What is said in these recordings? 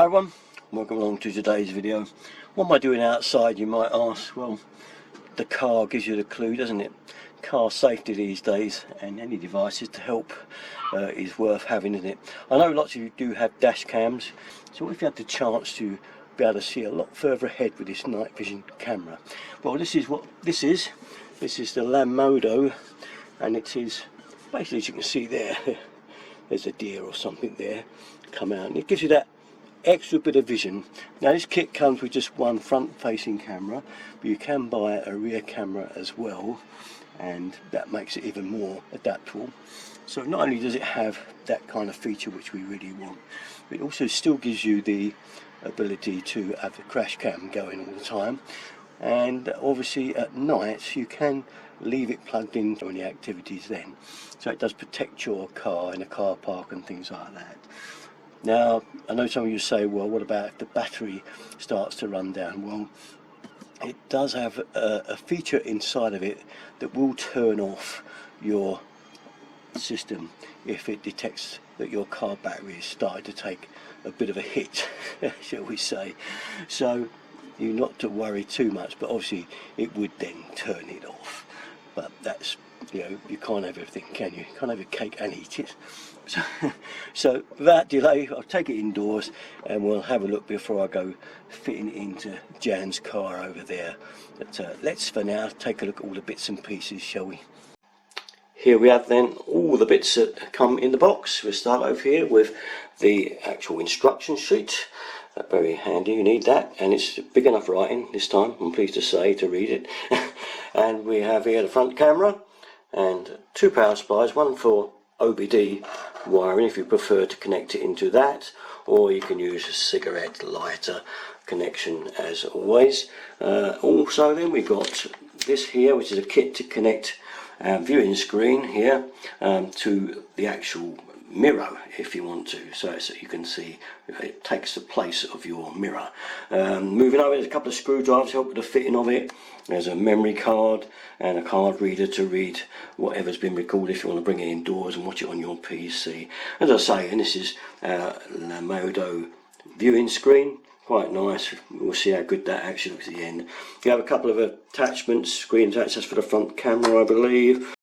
Hello everyone, welcome along to today's video. What am I doing outside, you might ask? Well, the car gives you the clue, doesn't it? Car safety these days, and any devices to help is worth having, isn't it? I know lots of you do have dash cams, so if you had the chance to be able to see a lot further ahead with this night vision camera, well, this is what this is. This is the Lanmodo, and it is basically, as you can see there, there's a deer or something there come out, and it gives you that extra bit of vision. Now this kit comes with just one front facing camera, but you can buy a rear camera as well, and that makes it even more adaptable. So not only does it have that kind of feature which we really want, but it also still gives you the ability to have the crash cam going all the time, and obviously at night you can leave it plugged in for any activities then, so it does protect your car in a car park and things like that. Now, I know some of you say, well, what about if the battery starts to run down? Well, it does have a feature inside of it that will turn off your system if it detects that your car battery is starting to take a bit of a hit, shall we say. So you're not to worry too much, but obviously it would then turn it off. But that's, you know, you can't have everything, can you? You can't have your cake and eat it. So without delay, I'll take it indoors and we'll have a look before I go fitting it into Jan's car over there. But let's for now take a look at all the bits and pieces, shall we? Here we have then all the bits that come in the box. We'll start over here with the actual instruction sheet. Very handy, you need that, and it's big enough writing this time, I'm pleased to say, to read it. And we have here the front camera and two power supplies, one for OBD wiring if you prefer to connect it into that, or you can use a cigarette lighter connection as always. Also then we've got this here, which is a kit to connect our viewing screen here to the actual mirror if you want to, so you can see it takes the place of your mirror. Moving over, there's a couple of screwdrivers to help with the fitting of it. There's a memory card and a card reader to read whatever's been recorded if you want to bring it indoors and watch it on your PC. As I say, and this is our Lanmodo viewing screen, quite nice. We'll see how good that actually looks at the end. You have a couple of attachments, screen attachments for the front camera, I believe.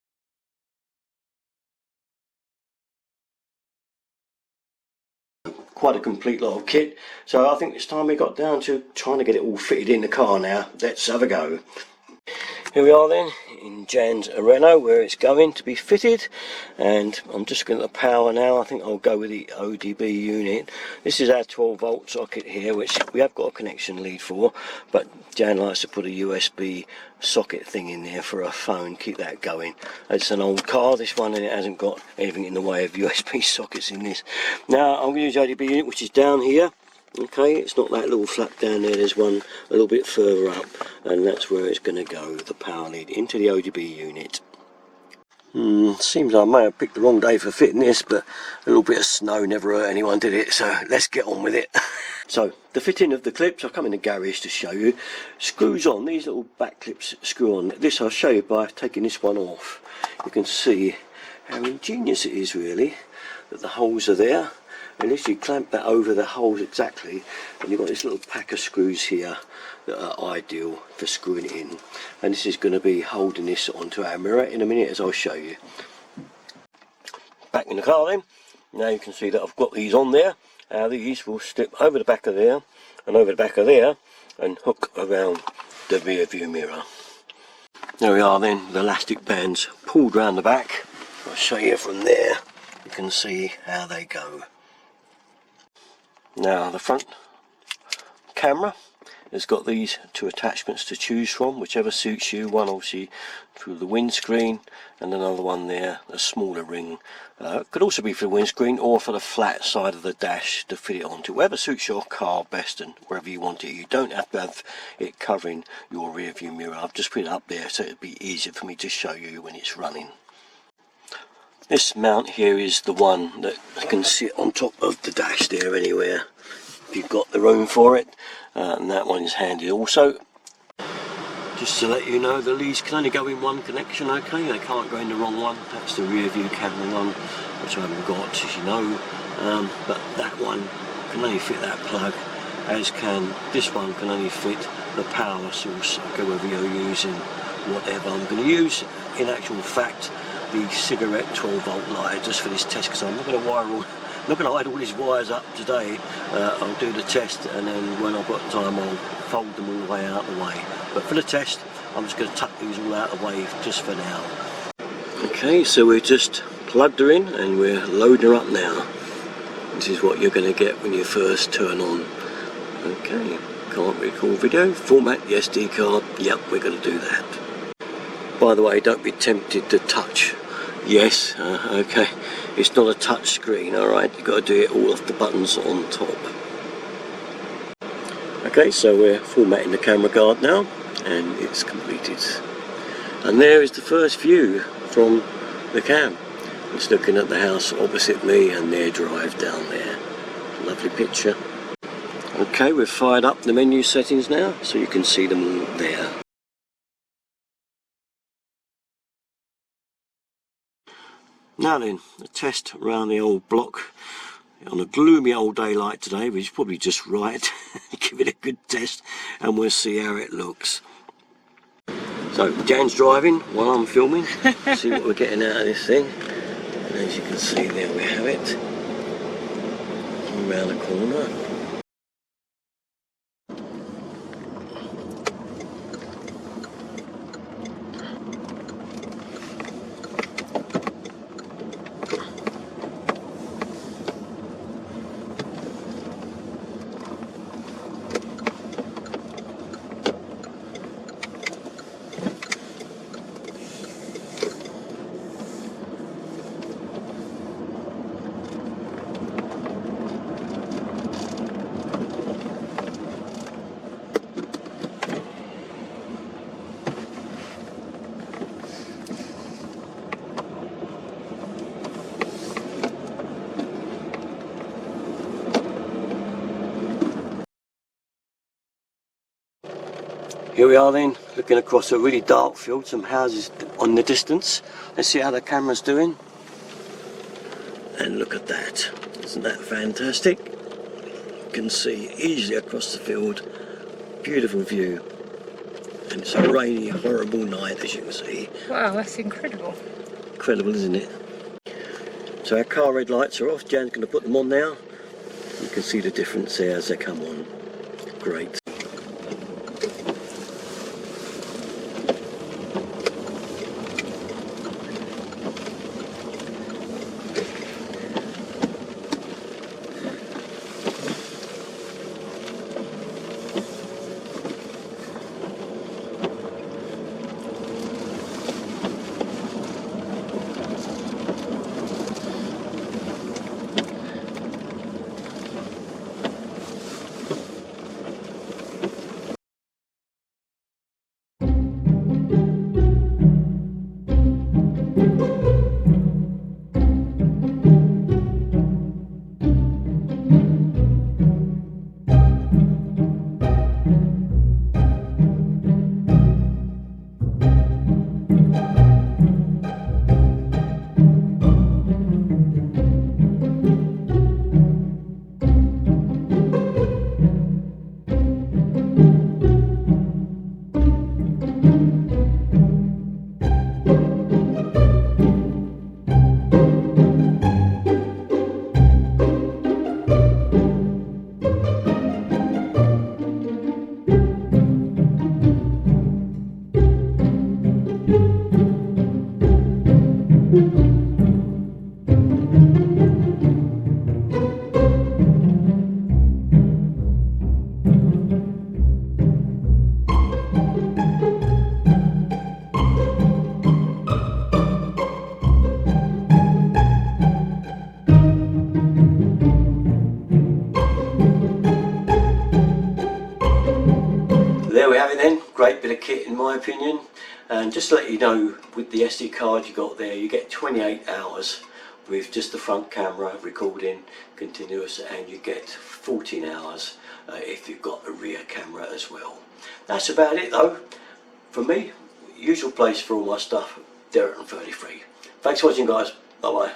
Quite a complete lot of kit, so I think it's time we got down to trying to get it all fitted in the car now. Let's have a go. Here we are then in Jan's Renault where it's going to be fitted, and I'm just looking at the power now. I think I'll go with the ODB unit. This is our 12-volt socket here, which we have got a connection lead for, but Jan likes to put a USB socket thing in there for a phone, keep that going. It's an old car, this one, and it hasn't got anything in the way of USB sockets in this. Now I'm going to use the ODB unit, which is down here. Okay, it's not that little flap down there, there's one a little bit further up, and that's where it's going to go, the power lead into the ODB unit. Seems I may have picked the wrong day for fitting this, but a little bit of snow never hurt anyone, did it? So let's get on with it. So the fitting of the clips, I'll come in the garage to show you. Screws on, these little back clips screw on. This I'll show you by taking this one off. You can see how ingenious it is really, that the holes are there. And if you clamp that over the holes exactly, and you've got this little pack of screws here that are ideal for screwing it in. And this is going to be holding this onto our mirror in a minute, as I'll show you. Back in the car then. Now you can see that I've got these on there. These will slip over the back of there and over the back of there and hook around the rear view mirror. There we are then, the elastic bands pulled round the back. I'll show you from there. You can see how they go. Now the front camera has got these two attachments to choose from, whichever suits you. One obviously through the windscreen, and another one there, a smaller ring. Could also be for the windscreen or for the flat side of the dash to fit it onto, whatever suits your car best and wherever you want it. You don't have to have it covering your rear view mirror. I've just put it up there so it'd be easier for me to show you when it's running. This mount here is the one that can sit on top of the dash there anywhere, if you've got the room for it, and that one is handy also. Just to let you know, the leads can only go in one connection, okay? They can't go in the wrong one. That's the rear view camera one, which I haven't got, as you know, but that one can only fit that plug, as can this one can only fit the power source, whether you're using whatever. I'm going to use, in actual fact, the cigarette 12-volt lighter just for this test, because I'm not going to hide all these wires up today. I'll do the test, and then when I've got time I'll fold them all the way out of the way. But for the test, I'm just going to tuck these all out of the way just for now. Okay, so we're just plugged her in and we're loading her up now. This is what you're going to get when you first turn on. Okay, can't record video. Format the SD card. Yep, we're going to do that. By the way, don't be tempted to touch. Yes, okay. It's not a touch screen, alright. You've got to do it all off the buttons on top. Okay, so we're formatting the camera card now, and it's completed. And there is the first view from the cam. It's looking at the house opposite me and their drive down there. Lovely picture. Okay, we've fired up the menu settings now, so you can see them all there. Now then, a test around the old block on a gloomy old day like today, which is probably just right. Give it a good test and we'll see how it looks. So Jan's driving while I'm filming, see what we're getting out of this thing. And as you can see, there we have it, around the corner. Here we are then, looking across a really dark field, some houses on the distance. Let's see how the camera's doing. And look at that, isn't that fantastic? You can see easily across the field, beautiful view. And it's a rainy, horrible night, as you can see. Wow, that's incredible. Incredible, isn't it? So our car red lights are off. Jan's going to put them on now. You can see the difference there as they come on. Great. There we have it then, great bit of kit in my opinion. And just to let you know, with the SD card you got there, you get 28 hours with just the front camera recording continuous, and you get 14 hours if you've got a rear camera as well. That's about it though. For me, usual place for all my stuff, Derek on 33. Thanks for watching guys, bye bye.